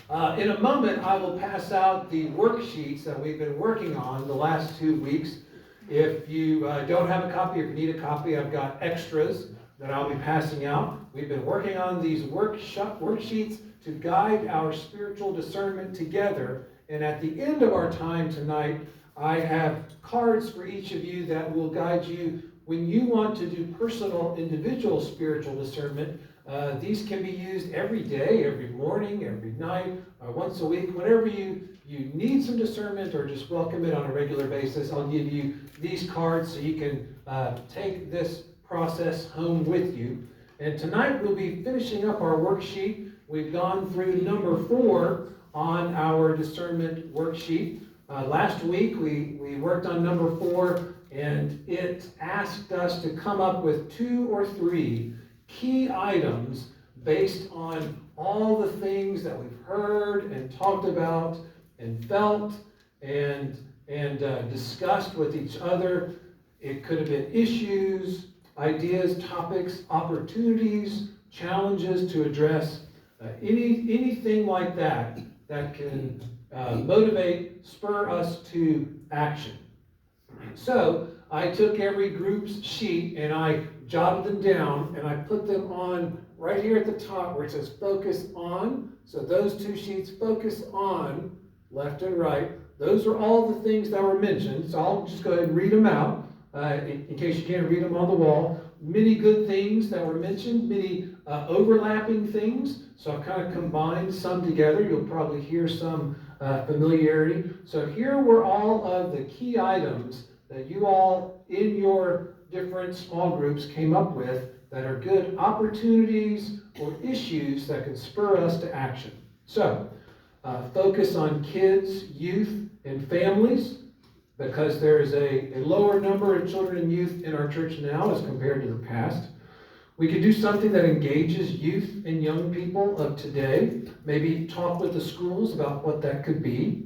In a moment, I will pass out the worksheets that we've been working on the last 2 weeks. If you don't have a copy, or if you need a copy, I've got extras that I'll be passing out. We've been working on these worksheets to guide our spiritual discernment together. And at the end of our time tonight, I have cards for each of you that will guide you when you want to do personal, individual spiritual discernment. These can be used every day, every morning, every night, once a week. Whenever you need some discernment or just welcome it on a regular basis, I'll give you these cards so you can take this process home with you. And tonight we'll be finishing up our worksheet. We've gone through number 4 on our discernment worksheet. Last week we worked on number 4, and it asked us to come up with 2 or 3 key items based on all the things that we've heard and talked about and felt and discussed with each other. It could have been issues, ideas, topics, opportunities, challenges to address, anything like that that can motivate, spur us to action. So I took every group's sheet and I jotted them down and I put them on right here at the top where it says focus on. So those 2 sheets, focus on, left and right. Those are all the things that were mentioned. So I'll just go ahead and read them out in case you can't read them on the wall. Many good things that were mentioned, many overlapping things. So I've kind of combined some together. You'll probably hear some familiarity. So here were all of the key items that you all in your different small groups came up with that are good opportunities or issues that can spur us to action. So, focus on kids, youth, and families, because there is a lower number of children and youth in our church now as compared to the past. We could do something that engages youth and young people of today. Maybe talk with the schools about what that could be.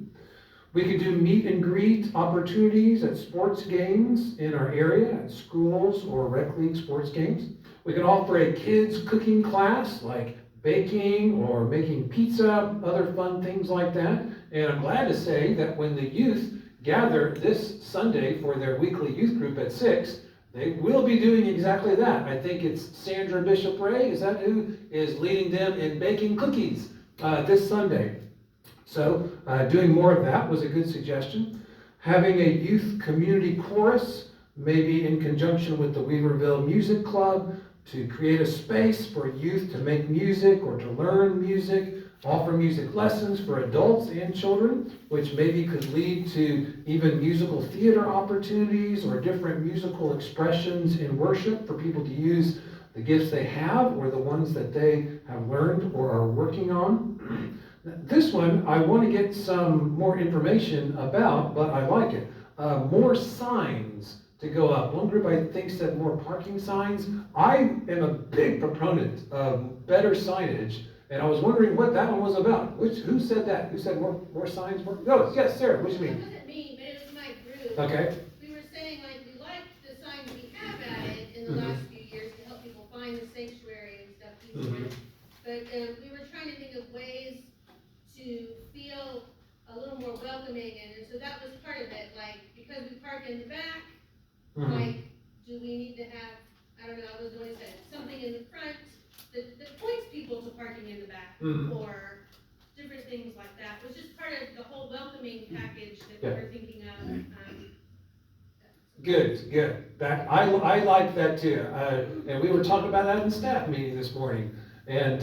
We could do meet and greet opportunities at sports games in our area, at schools or rec league sports games. We could offer a kids cooking class like baking or making pizza, other fun things like that. And I'm glad to say that when the youth gather this Sunday for their weekly youth group at 6, they will be doing exactly that. I think it's Sandra Bishop Ray, is that who is leading them in baking cookies this Sunday? So doing more of that was a good suggestion. Having a youth community chorus, maybe in conjunction with the Weaverville Music Club, to create a space for youth to make music or to learn music, offer music lessons for adults and children, which maybe could lead to even musical theater opportunities or different musical expressions in worship for people to use the gifts they have or the ones that they have learned or are working on. This one, I want to get some more information about, but I like it. More signs to go up. One group I think said more parking signs. I am a big proponent of better signage, and I was wondering what that one was about. Who said that? Who said more signs? Oh, yes, Sarah, what do you mean? It wasn't me, but it was my group. Okay. We were saying, like, we liked the signs we have added in the last few years to help people find the sanctuary and stuff easier. But we were trying to think of ways to feel a little more welcoming, and so that was part of it. Like, because we park in the back, like, do we need to have, I don't know, I was going to say, something in the front that points people to parking in the back, or different things like that. It was just part of the whole welcoming package that we were thinking of. Good. That I like that too. And we were talking about that in the staff meeting this morning. And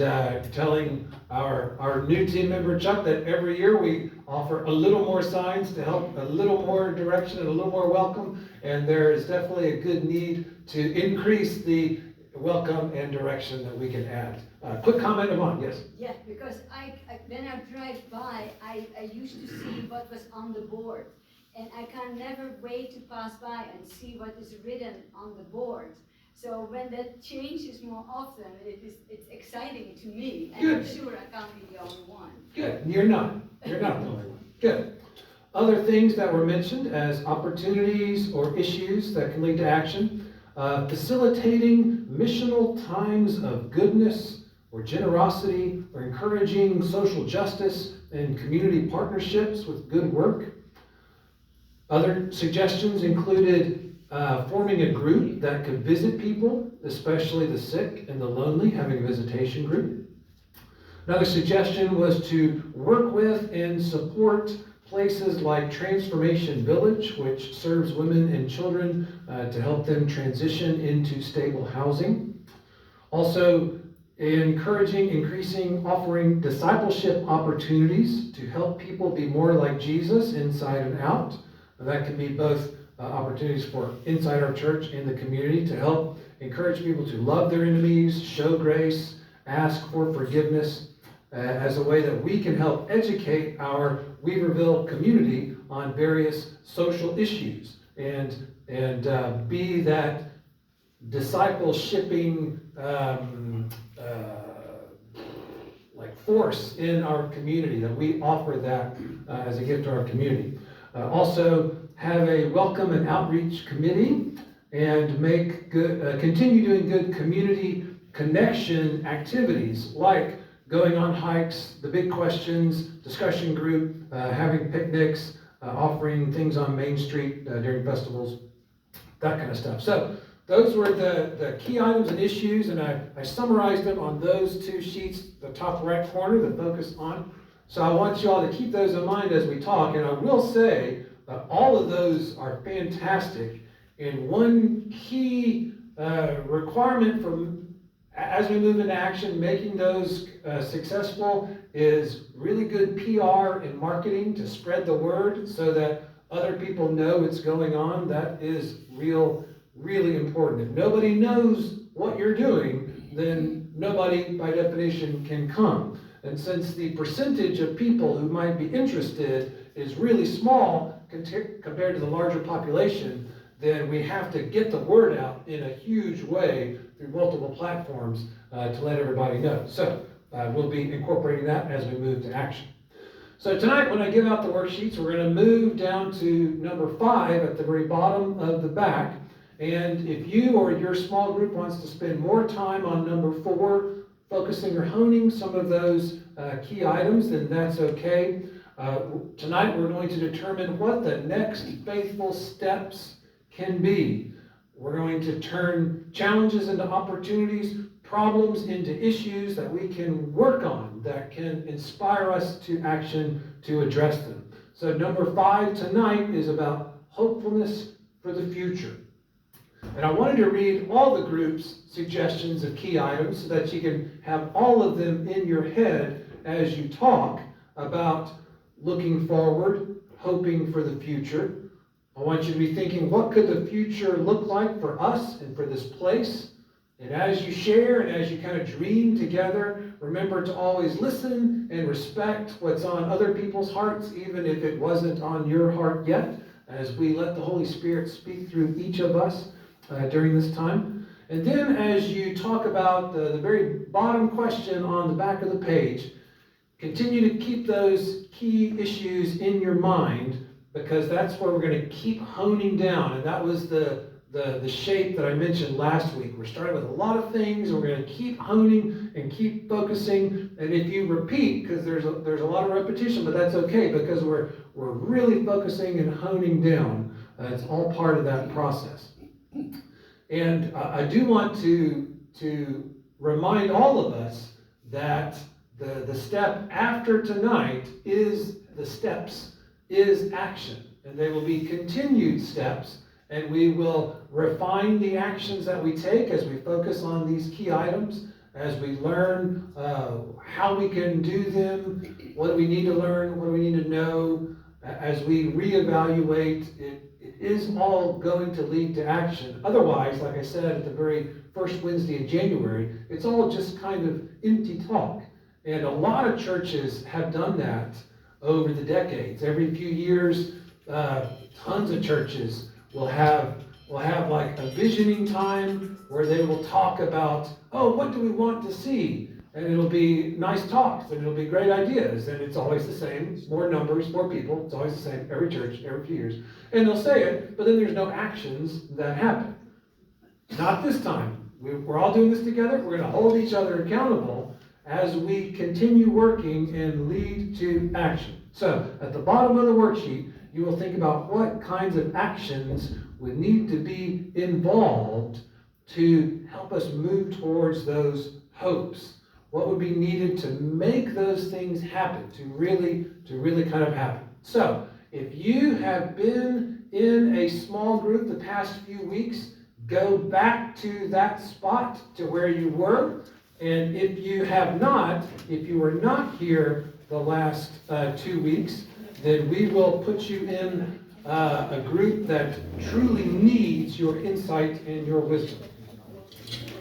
telling our new team member, Chuck, that every year we offer a little more signs to help a little more direction and a little more welcome. And there is definitely a good need to increase the welcome and direction that we can add. Quick comment, Yvonne, yes? Yeah, because when I drive by, I used to see what was on the board. And I can never wait to pass by and see what is written on the board. So when that changes more often, it's exciting to me, and Good. I'm sure I can't be the only one. Good. You're not the only one. Good. Other things that were mentioned as opportunities or issues that can lead to action. Facilitating missional times of goodness or generosity, or encouraging social justice and community partnerships with good work. Other suggestions included forming a group that could visit people, especially the sick and the lonely, having a visitation group. Another suggestion was to work with and support places like Transformation Village, which serves women and children to help them transition into stable housing. Also, offering discipleship opportunities to help people be more like Jesus inside and out. That can be both opportunities for inside our church and the community to help encourage people to love their enemies, show grace, ask for forgiveness, as a way that we can help educate our Weaverville community on various social issues and be that discipleshiping force in our community, that we offer that as a gift to our community. Also have a welcome and outreach committee and continue doing good community connection activities like going on hikes, the big questions, discussion group, having picnics, offering things on Main Street during festivals, that kind of stuff. So those were the key items and issues, and I summarized them on those two sheets, the top right corner, the focus on. So I want you all to keep those in mind as we talk, and I will say that all of those are fantastic, and one key requirement as we move into action, making those successful is really good PR and marketing to spread the word so that other people know what's going on. That is really important. If nobody knows what you're doing, then nobody, by definition, can come. And since the percentage of people who might be interested is really small compared to the larger population, then we have to get the word out in a huge way through multiple platforms to let everybody know. So we'll be incorporating that as we move to action. So tonight, when I give out the worksheets, we're going to move down to number 5 at the very bottom of the back. And if you or your small group wants to spend more time on number 4, focusing or honing some of those key items, then that's okay. Tonight, we're going to determine what the next faithful steps can be. We're going to turn challenges into opportunities, problems into issues that we can work on, that can inspire us to action to address them. So number 5 tonight is about hopefulness for the future. And I wanted to read all the group's suggestions of key items so that you can have all of them in your head as you talk about looking forward, hoping for the future. I want you to be thinking, what could the future look like for us and for this place? And as you share and as you kind of dream together, remember to always listen and respect what's on other people's hearts, even if it wasn't on your heart yet, as we let the Holy Spirit speak through each of us during this time. And then as you talk about the very bottom question on the back of the page, continue to keep those key issues in your mind, because that's where we're going to keep honing down. And that was the shape that I mentioned last week. We're starting with a lot of things, and we're going to keep honing and keep focusing. And if you repeat, because there's a lot of repetition, but that's okay, because we're really focusing and honing down. It's all part of that process. And I do want to remind all of us that the step after tonight is action. And they will be continued steps, and we will refine the actions that we take as we focus on these key items, as we learn how we can do them, what do we need to learn, what do we need to know, as we reevaluate. It is all going to lead to action. Otherwise, like I said at the very first Wednesday in January, it's all just kind of empty talk. And a lot of churches have done that over the decades. Every few years, tons of churches will have like a visioning time where they will talk about, oh, what do we want to see? And it'll be nice talks, and it'll be great ideas, and it's always the same. More numbers, more people, it's always the same, every church, every few years. And they'll say it, but then there's no actions that happen. Not this time. We're all doing this together. We're going to hold each other accountable, as we continue working and lead to action. So at the bottom of the worksheet, you will think about what kinds of actions would need to be involved to help us move towards those hopes. What would be needed to make those things happen, to really kind of happen. So if you have been in a small group the past few weeks, go back to that spot to where you were. And if you have not, if you were not here the last 2 weeks, then we will put you in a group that truly needs your insight and your wisdom.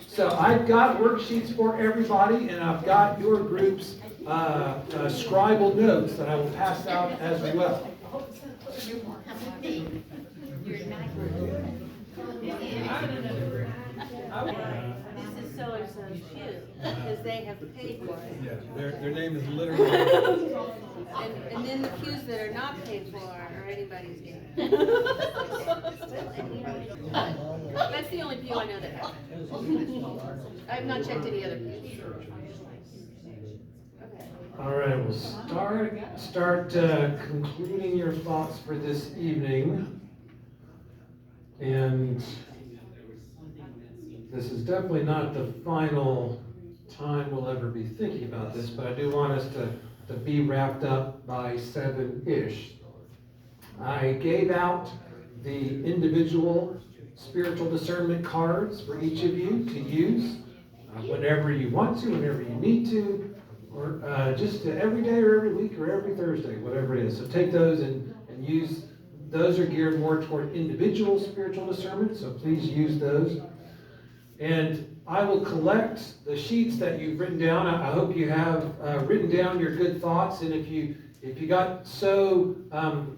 So I've got worksheets for everybody, and I've got your group's scribal notes that I will pass out as well. This is so-and-so's pew, because they have paid for it. Yeah, their name is literally. And then the pews that are not paid for are anybody's game. That's the only pew I know that has. I have not checked any other pews. Okay. All right, we'll start concluding your thoughts for this evening. And this is definitely not the final time we'll ever be thinking about this, but I do want us to be wrapped up by 7-ish. I gave out the individual spiritual discernment cards for each of you to use whenever you want to, whenever you need to, or just every day or every week or every Thursday, whatever it is. So take those and use. Those are geared more toward individual spiritual discernment, so please use those. And I will collect the sheets that you've written down. I hope you have written down your good thoughts, and if you got so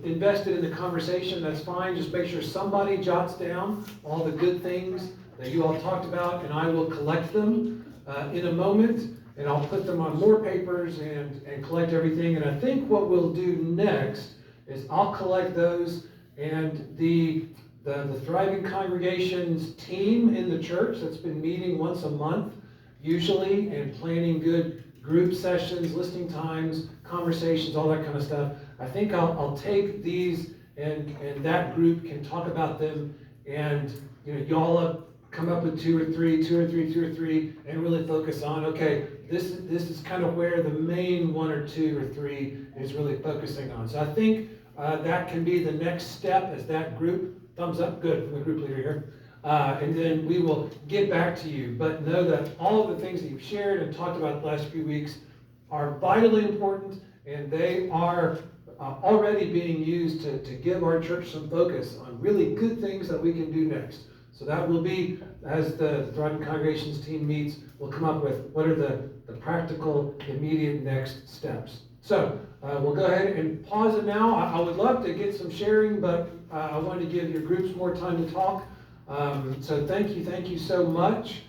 invested in the conversation, that's fine. Just make sure somebody jots down all the good things that you all talked about, and I will collect them in a moment, and I'll put them on more papers and collect everything. And I think what we'll do next is I'll collect those, and the Thriving Congregations team in the church that's been meeting once a month, usually, and planning good group sessions, listing times, conversations, all that kind of stuff. I think I'll take these, and that group can talk about them, and y'all come up with two or three, and really focus on, okay, this is kind of where the main 1 or 2 or 3 is really focusing on. So I think that can be the next step as that group. Thumbs up, good, from the group leader here. And then we will get back to you. But know that all of the things that you've shared and talked about the last few weeks are vitally important, and they are already being used to give our church some focus on really good things that we can do next. So that will be, as the Thriving Congregations team meets, we'll come up with what are the practical, immediate next steps. So we'll go ahead and pause it now. I would love to get some sharing, but I wanted to give your groups more time to talk. So thank you so much.